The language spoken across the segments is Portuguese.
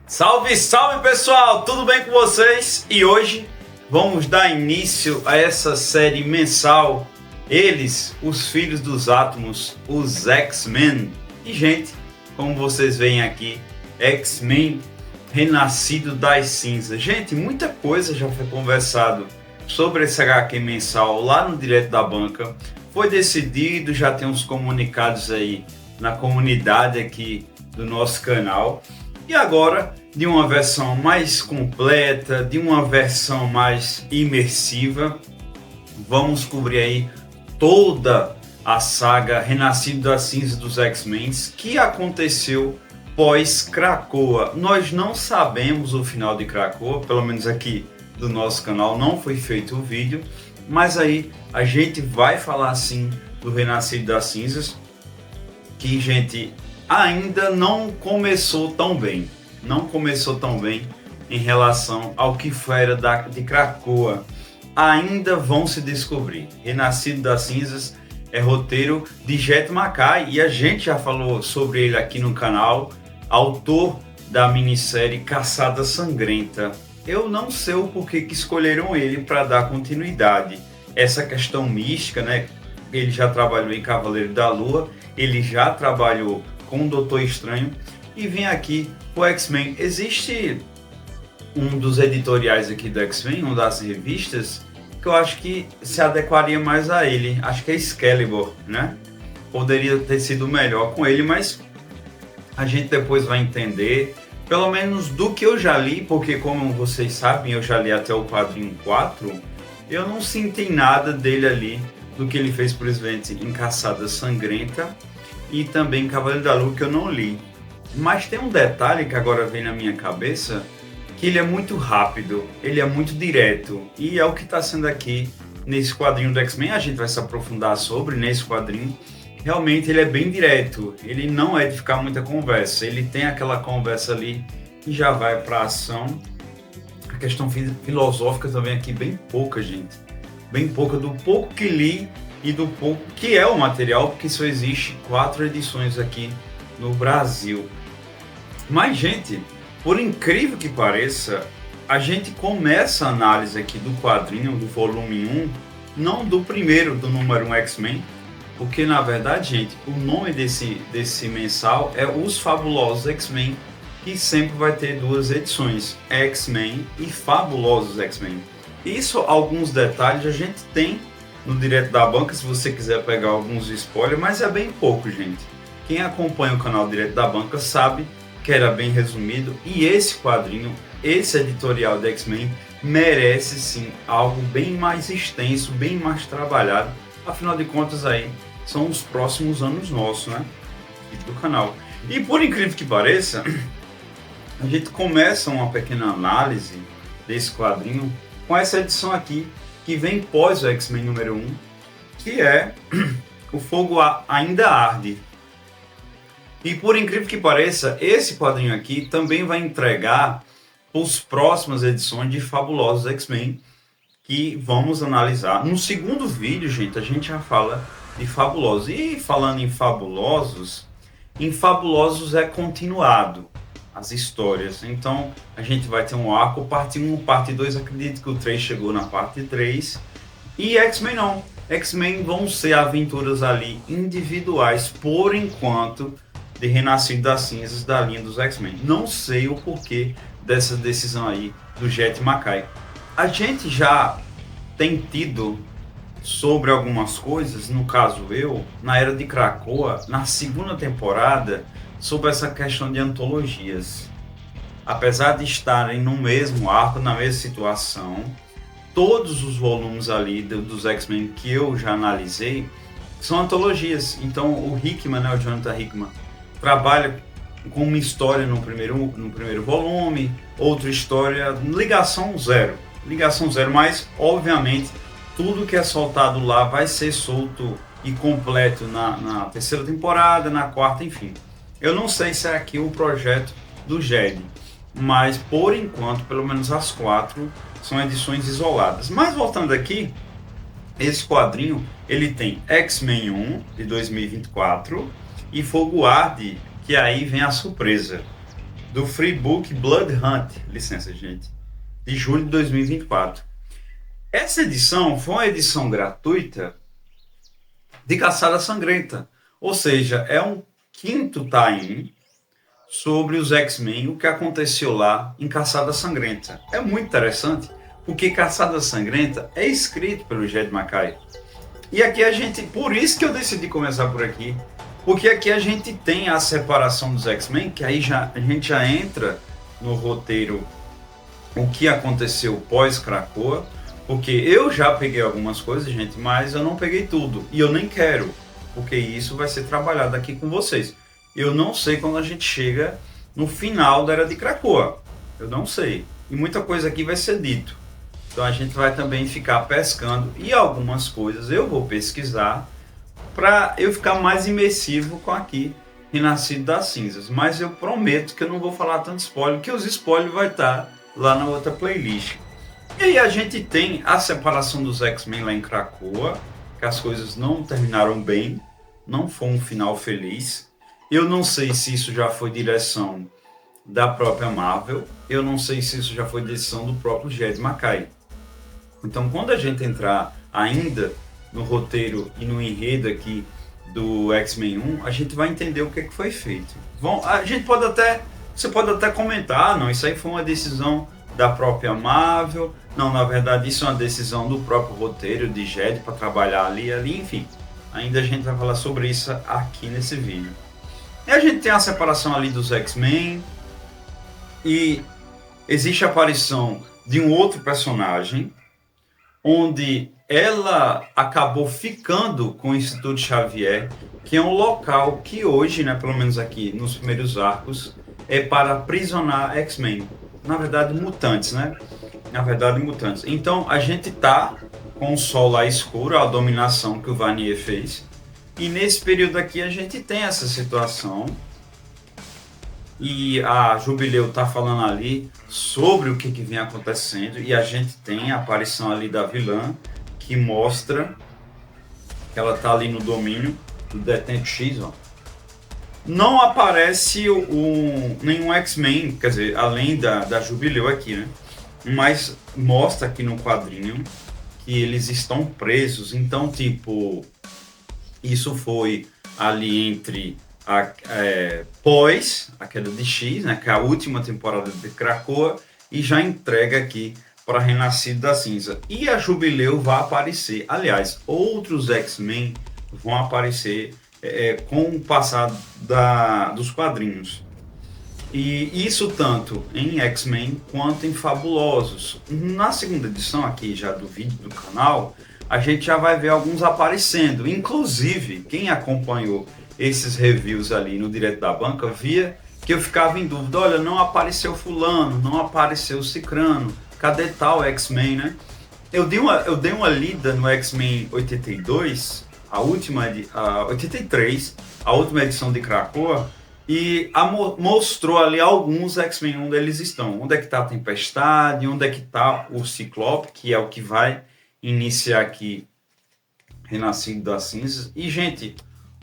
Salve, salve pessoal, tudo bem com vocês? E hoje vamos dar início a essa série mensal, eles, os filhos dos átomos, os X-Men. E gente, como vocês veem aqui, X-Men renascido das cinzas. Gente, muita coisa já foi conversado sobre esse HQ mensal lá no Direto da Banca. Foi decidido, já tem uns comunicados aí na comunidade aqui do nosso canal. E agora, de uma versão mais completa, de uma versão mais imersiva, vamos cobrir aí toda a saga Renascido das Cinzas dos X-Men que aconteceu pós Krakoa. Nós não sabemos o final de Krakoa, pelo menos aqui do nosso canal não foi feito o vídeo, mas aí a gente vai falar sim do Renascido das Cinzas, que, gente, ainda não começou tão bem. Não começou tão bem em relação ao que foi a era de Krakoa. Ainda vão se descobrir. Renascido das Cinzas é roteiro de Jet Mackay e a gente já falou sobre ele aqui no canal. Autor da minissérie Caçada Sangrenta. Eu não sei o porquê que escolheram ele para dar continuidade. Essa questão mística, né? Ele já trabalhou em Cavaleiro da Lua, ele já trabalhou com o Doutor Estranho e vem aqui o X-Men. Existe um dos editoriais aqui do X-Men, uma das revistas, que eu acho que se adequaria mais a ele. Acho que é Excalibur, né? Poderia ter sido melhor com ele, mas a gente depois vai entender, pelo menos do que eu já li, porque como vocês sabem, eu já li até o quadrinho 4, eu não senti nada dele ali, do que ele fez, por exemplo, em Caçada Sangrenta e também em Cavaleiro da Lua, que eu não li. Mas tem um detalhe que agora vem na minha cabeça, que ele é muito rápido, ele é muito direto, e é o que está sendo aqui nesse quadrinho do X-Men. A gente vai se aprofundar sobre nesse quadrinho. Realmente ele é bem direto, ele não é de ficar muita conversa, ele tem aquela conversa ali e já vai para a ação. A questão filosófica também aqui bem pouca, gente, bem pouca, do pouco que li e do pouco que é o material, porque só existe 4 edições aqui no Brasil. Mas, gente, por incrível que pareça, a gente começa a análise aqui do quadrinho, do volume 1, não do primeiro, do número 1 X-Men, porque na verdade, gente, o nome desse mensal é Os Fabulosos X-Men, que sempre vai ter 2 edições, X-Men e Fabulosos X-Men. Isso, alguns detalhes a gente tem no Direto da Banca, se você quiser pegar alguns spoilers, mas é bem pouco, gente. Quem acompanha o canal Direto da Banca sabe que era bem resumido, e esse quadrinho, esse editorial de X-Men merece sim algo bem mais extenso, bem mais trabalhado. Afinal de contas aí, são os próximos anos nossos, né? Do canal. E por incrível que pareça, a gente começa uma pequena análise desse quadrinho com essa edição aqui, que vem pós o X-Men número 1, que é O Fogo Ainda Arde. E por incrível que pareça, esse quadrinho aqui também vai entregar as próximas edições de Fabulosos X-Men, que vamos analisar. No segundo vídeo, gente, a gente já fala de Fabulosos. E falando em Fabulosos é continuado as histórias. Então, a gente vai ter um arco, parte 1, parte 2, acredito que o 3 chegou na parte 3. E X-Men não. X-Men vão ser aventuras ali individuais, por enquanto, de Renascido das Cinzas da linha dos X-Men. Não sei o porquê dessa decisão aí do Jet Mackay. A gente já tem tido sobre algumas coisas, no caso eu, na Era de Krakoa, na segunda temporada, sobre essa questão de antologias. Apesar de estarem no mesmo arco, na mesma situação, todos os volumes ali dos X-Men que eu já analisei são antologias. Então o Hickman, né, o Jonathan Hickman, trabalha com uma história no primeiro volume, outra história, ligação zero, mas obviamente tudo que é soltado lá vai ser solto e completo na terceira temporada, na quarta, enfim. Eu não sei se é aqui o projeto do Jed, mas por enquanto, pelo menos as 4 são edições isoladas. Mas voltando aqui, esse quadrinho ele tem X-Men 1 de 2024 e Fogo Arde, que aí vem a surpresa. do Free Book Blood Hunt, licença gente, de julho de 2024. Essa edição foi uma edição gratuita de Caçada Sangrenta, ou seja, é um quinto tie-in sobre os X-Men, o que aconteceu lá em Caçada Sangrenta. É muito interessante, porque Caçada Sangrenta é escrito pelo Jed MacKay. E aqui a gente, por isso que eu decidi começar por aqui, porque aqui a gente tem a separação dos X-Men, que aí a gente já entra no roteiro o que aconteceu pós-Krakoa, porque eu já peguei algumas coisas, gente, mas eu não peguei tudo, e eu nem quero, porque isso vai ser trabalhado aqui com vocês. Eu não sei quando a gente chega no final da Era de Krakoa, eu não sei, e muita coisa aqui vai ser dito. Então a gente vai também ficar pescando, e algumas coisas eu vou pesquisar para eu ficar mais imersivo com aqui Renascido das Cinzas. Mas eu prometo que eu não vou falar tanto spoiler, que os spoilers vai estar lá na outra playlist. E aí a gente tem a separação dos X-Men lá em Krakoa, que as coisas não terminaram bem, não foi um final feliz. Eu não sei se isso já foi direção da própria Marvel, eu não sei se isso já foi decisão do próprio Jed MacKay. Então quando a gente entrar ainda no roteiro e no enredo aqui do X-Men 1, a gente vai entender o que foi feito. Você pode até comentar, não, isso aí foi uma decisão da própria Marvel, não, na verdade isso é uma decisão do próprio roteiro de Jed para trabalhar ali, enfim. Ainda a gente vai falar sobre isso aqui nesse vídeo. E a gente tem a separação ali dos X-Men e existe a aparição de um outro personagem onde ela acabou ficando com o Instituto Xavier, que é um local que hoje, né, pelo menos aqui nos primeiros arcos, é para aprisionar X-Men. Na verdade, mutantes, né? Na verdade, mutantes. Então, a gente tá com o sol lá escuro, a dominação que o Vannier fez. E nesse período aqui a gente tem essa situação. E a Jubileu tá falando ali sobre o que vem acontecendo. E a gente tem a aparição ali da vilã, que mostra que ela tá ali no domínio do Detento X, ó. Não aparece nenhum X-Men, quer dizer, além da Jubileu aqui, né? Mas mostra aqui no quadrinho que eles estão presos. Então, tipo, isso foi ali entre pós a queda de X, né? Que é a última temporada de Krakoa, e já entrega aqui para Renascido da Cinza. E a Jubileu vai aparecer. Aliás, outros X-Men vão aparecer com o passar dos quadrinhos. E isso tanto em X-Men quanto em Fabulosos. Na segunda edição aqui já do vídeo do canal, a gente já vai ver alguns aparecendo. Inclusive, quem acompanhou esses reviews ali no Direto da Banca via que eu ficava em dúvida. Olha, não apareceu fulano, não apareceu cicrano. Cadê tal X-Men, né? Eu dei uma lida no X-Men 82, a 83, a última edição de Krakoa, e mostrou ali alguns X-Men onde eles estão. Onde é que está a Tempestade, onde é que está o Ciclope, que é o que vai iniciar aqui Renascido das Cinzas. E, gente,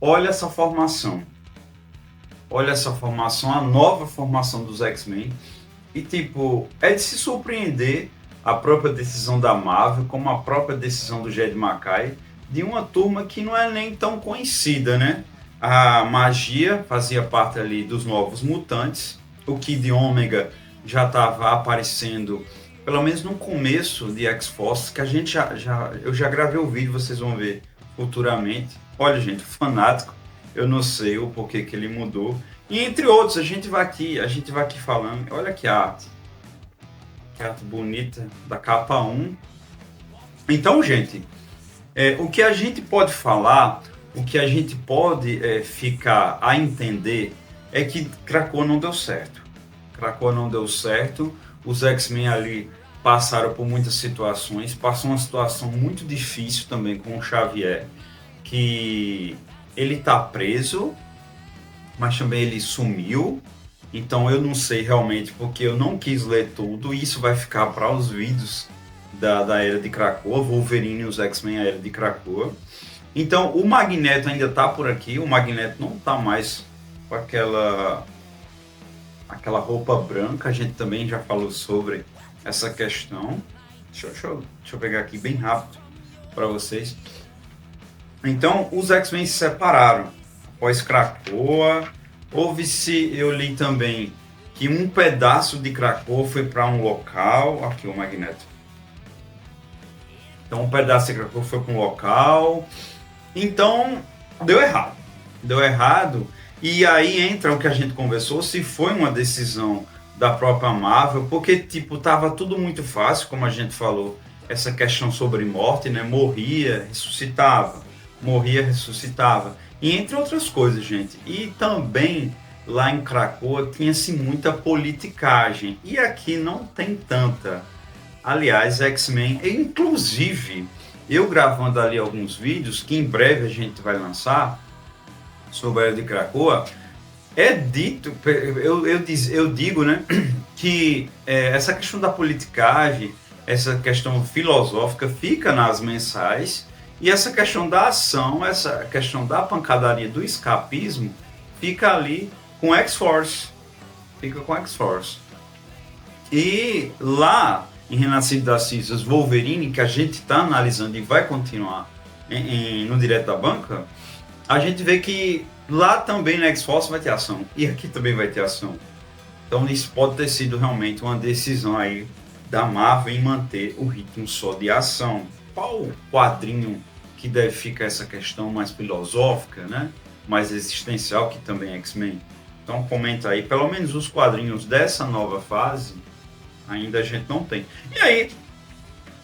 olha essa formação. Olha essa formação, a nova formação dos X-Men. E, tipo, é de se surpreender a própria decisão da Marvel, como a própria decisão do Jed MacKay, de uma turma que não é nem tão conhecida, né? A Magia fazia parte ali dos Novos Mutantes, o Kid Ômega já estava aparecendo, pelo menos no começo de X-Force, que a gente eu já gravei o vídeo, vocês vão ver futuramente. Olha, gente, Fanático, eu não sei o porquê que ele mudou. E entre outros, a gente vai aqui falando. Olha que arte bonita da capa 1. Então, gente, o que a gente pode falar, o que a gente pode ficar a entender é que Krakoa não deu certo. Krakoa não deu certo. Os X-Men ali passaram por muitas situações. Passou uma situação muito difícil também com o Xavier, que ele tá preso, mas também ele sumiu. Então eu não sei realmente, porque eu não quis ler tudo, e isso vai ficar para os vídeos da Era de Krakoa, Wolverine e os X-Men, a Era de Krakoa. Então o Magneto ainda tá por aqui, o Magneto não tá mais com aquela roupa branca, a gente também já falou sobre essa questão. Deixa eu pegar aqui bem rápido para vocês. Então, os X-Men se separaram após Krakoa. Houve-se, eu li também, que um pedaço de Krakoa foi para um local. Aqui o Magneto. Então, um pedaço de Krakoa foi para um local. Então, deu errado. Deu errado. E aí entra o que a gente conversou, se foi uma decisão da própria Marvel, porque, tipo, tava tudo muito fácil, como a gente falou, essa questão sobre morte, né? Morria, ressuscitava. Morria, ressuscitava. E entre outras coisas, gente. E também, lá em Krakoa, tinha-se muita politicagem. E aqui não tem tanta. Aliás, X-Men, inclusive, eu gravando ali alguns vídeos, que em breve a gente vai lançar, sobre a Era de Krakoa, é dito, eu digo, né, que essa questão da politicagem, essa questão filosófica fica nas mensais, e essa questão da ação, essa questão da pancadaria, do escapismo, fica ali com X-Force. Fica com X-Force. E lá, em Renascido das Cinzas, Wolverine, que a gente está analisando e vai continuar no Direto da Banca, a gente vê que lá também na X-Force vai ter ação. E aqui também vai ter ação. Então isso pode ter sido realmente uma decisão aí da Marvel em manter o ritmo só de ação. Qual quadrinho que deve ficar essa questão mais filosófica, né? Mais existencial, que também é X-Men? Então comenta aí, pelo menos os quadrinhos dessa nova fase, ainda a gente não tem. E aí,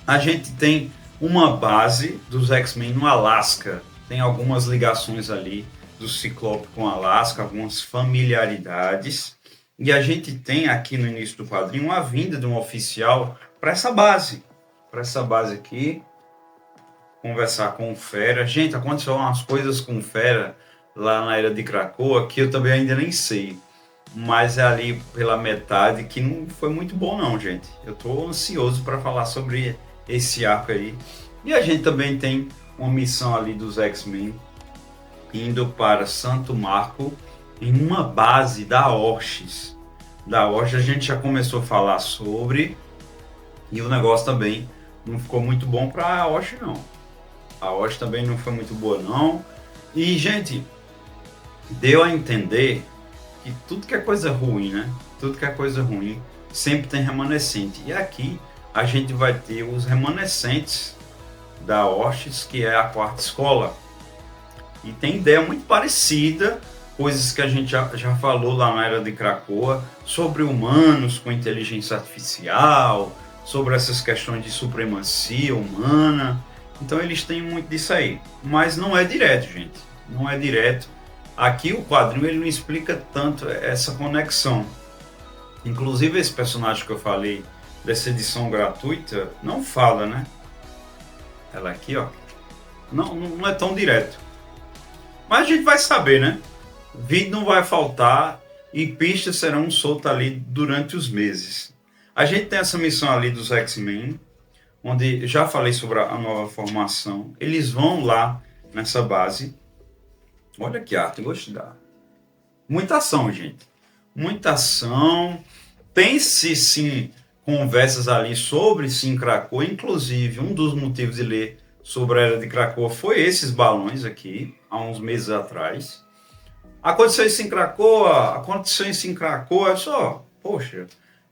a gente tem uma base dos X-Men no Alasca. Tem algumas ligações ali do Ciclope com Alasca, algumas familiaridades. E a gente tem aqui no início do quadrinho a vinda de um oficial para essa base. Para essa base aqui, conversar com o Fera. Gente, aconteceu umas coisas com o Fera lá na Era de Krakoa que eu também ainda nem sei. Mas é ali pela metade que não foi muito bom não, gente. Eu tô ansioso para falar sobre esse arco aí. E a gente também tem uma missão ali dos X-Men indo para Santo Marco em uma base da Orchis. Da Orchis a gente já começou a falar sobre, e o negócio também não ficou muito bom para a Orchis não. A Orchis também não foi muito boa não. E, gente, deu a entender que tudo que é coisa ruim, né? Tudo que é coisa ruim sempre tem remanescente. E aqui a gente vai ter os remanescentes da Orchis, que é a quarta escola. E tem ideia muito parecida, coisas que a gente já falou lá na Era de Krakoa, sobre humanos com inteligência artificial, sobre essas questões de supremacia humana. Então eles têm muito disso aí. Mas não é direto, gente. Não é direto. Aqui o quadrinho ele não explica tanto essa conexão. Inclusive esse personagem que eu falei, dessa edição gratuita, não fala, né? Ela aqui, ó. Não é tão direto. Mas a gente vai saber, né? Vídeo não vai faltar e pistas serão soltas ali durante os meses. A gente tem essa missão ali dos X-Men, onde já falei sobre a nova formação. Eles vão lá nessa base. Olha que arte, gostei da. Muita ação, gente. Muita ação. Tem-se sim conversas ali sobre sim Krakoa. Inclusive, um dos motivos de ler sobre a Era de Krakoa foi esses balões aqui, há uns meses atrás. Aconteceu isso em Krakoa, só, poxa,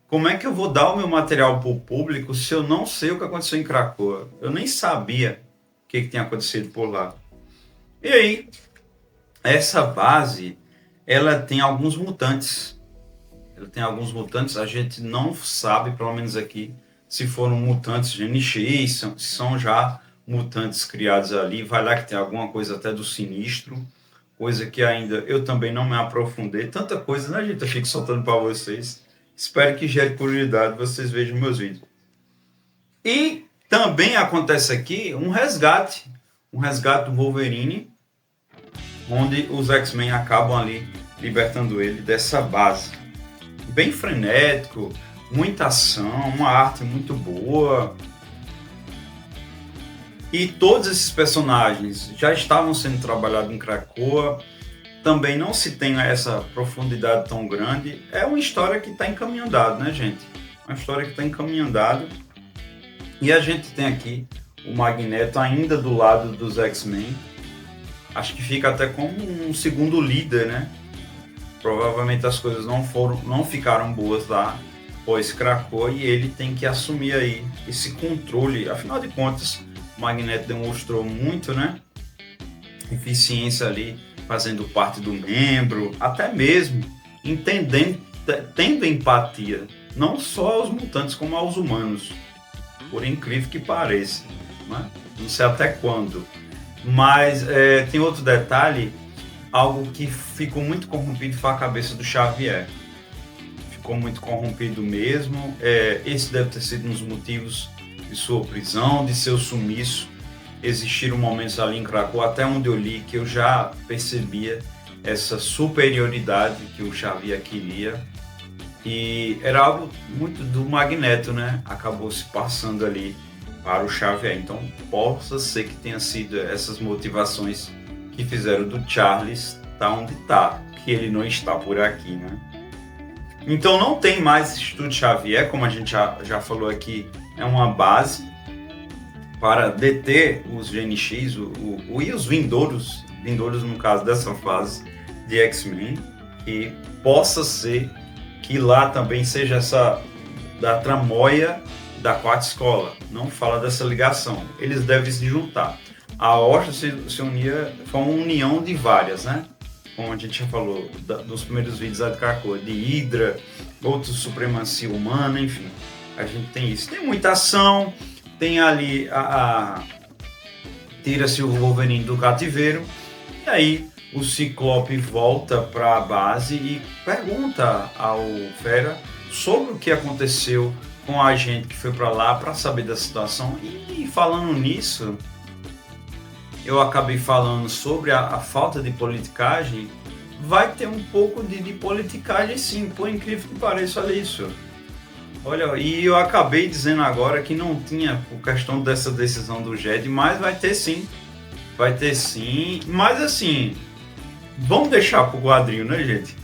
como é que eu vou dar o meu material para o público se eu não sei o que aconteceu em Krakoa? Eu nem sabia o que tinha acontecido por lá. E aí, essa base, ela tem alguns mutantes. A gente não sabe, pelo menos aqui, se foram mutantes de NX, se são já mutantes criados ali. Vai lá que tem alguma coisa até do Sinistro, coisa que ainda eu também não me aprofundei. Tanta coisa, né, gente? Eu fico soltando para vocês. Espero que gere curiosidade, vocês vejam meus vídeos. E também acontece aqui um resgate do Wolverine, onde os X-Men acabam ali libertando ele dessa base. Bem frenético, muita ação, uma arte muito boa. E todos esses personagens já estavam sendo trabalhados em Krakoa. também não se tem essa profundidade tão grande. É uma história que está encaminhada, né, gente? Uma história que está encaminhada. E a gente tem aqui o Magneto ainda do lado dos X-Men. Acho que fica até como um segundo líder, né? Provavelmente as coisas não ficaram boas lá pós Krakoa e ele tem que assumir aí esse controle. Afinal de contas, o Magneto demonstrou muito, né? Eficiência ali, fazendo parte do membro, até mesmo entendendo, tendo empatia, não só aos mutantes como aos humanos, por incrível que pareça, né? Não sei até quando, mas tem outro detalhe, algo que ficou muito corrompido foi a cabeça do Xavier, ficou muito corrompido mesmo, esse deve ter sido um dos motivos de sua prisão, de seu sumiço. Existiram momentos ali em Krakoa, até onde eu li, que eu já percebia essa superioridade que o Xavier queria. E era algo muito do Magneto, né? Acabou se passando ali para o Xavier. Então, possa ser que tenha sido essas motivações que fizeram do Charles estar onde está, que ele não está por aqui, né? Então, não tem mais Instituto Xavier, como a gente já falou aqui, é uma base para deter os GNX e os vindouros no caso dessa fase de X-Men, e possa ser que lá também seja essa da tramóia da quarta escola, não fala dessa ligação, eles devem se juntar. A Orcha se unia, foi uma união de várias, né? Como a gente já falou, dos primeiros vídeos da Krakoa, de Hydra, outros supremacia humana, enfim, a gente tem isso. Tem muita ação. Tem ali tira-se o Wolverine do cativeiro e aí o Ciclope volta para a base e pergunta ao Fera sobre o que aconteceu com a gente que foi para lá para saber da situação. E falando nisso, eu acabei falando sobre a falta de politicagem. Vai ter um pouco de politicagem sim, por incrível que pareça, olha isso. Olha, e eu acabei dizendo agora que não tinha por questão dessa decisão do GED, mas vai ter sim, mas assim, vamos deixar pro quadrinho, né, gente?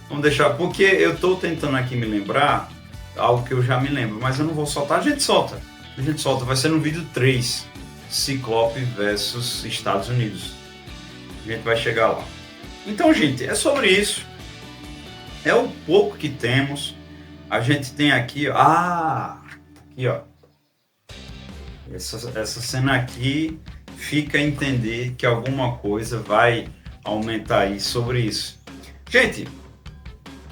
Vamos deixar, porque eu tô tentando aqui me lembrar, algo que eu já me lembro, mas eu não vou soltar, a gente solta, vai ser no vídeo 3, Ciclope versus Estados Unidos, a gente vai chegar lá. Então, gente, é sobre isso, é o pouco que temos. A gente tem aqui, aqui ó, essa cena aqui fica a entender que alguma coisa vai aumentar aí sobre isso. Gente,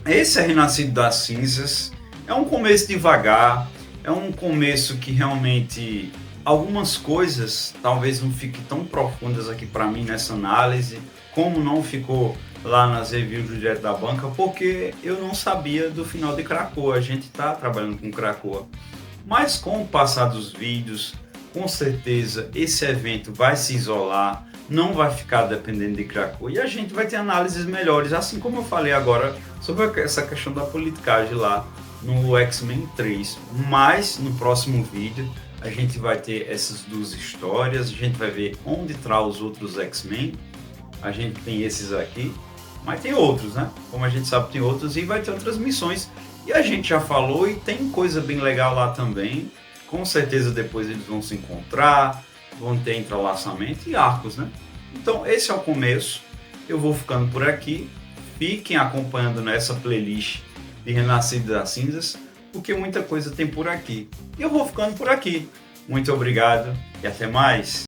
esse é Renascido das Cinzas, é um começo devagar, é um começo que realmente algumas coisas talvez não fiquem tão profundas aqui para mim nessa análise, como não ficou lá nas reviews do Direto da Banca, porque eu não sabia do final de Krakoa. A gente está trabalhando com Krakoa, mas com o passar dos vídeos, com certeza esse evento vai se isolar, não vai ficar dependendo de Krakoa e a gente vai ter análises melhores, assim como eu falei agora sobre essa questão da politicagem lá no X-Men 3. Mas no próximo vídeo a gente vai ter essas duas histórias, a gente vai ver onde traz os outros X-Men. A gente tem esses aqui, mas tem outros, né? Como a gente sabe, tem outros e vai ter outras missões. E a gente já falou e tem coisa bem legal lá também. Com certeza depois eles vão se encontrar, vão ter entrelaçamento e arcos, né? Então esse é o começo. Eu vou ficando por aqui. Fiquem acompanhando nessa playlist de Renascido das Cinzas, porque muita coisa tem por aqui. E eu vou ficando por aqui. Muito obrigado e até mais.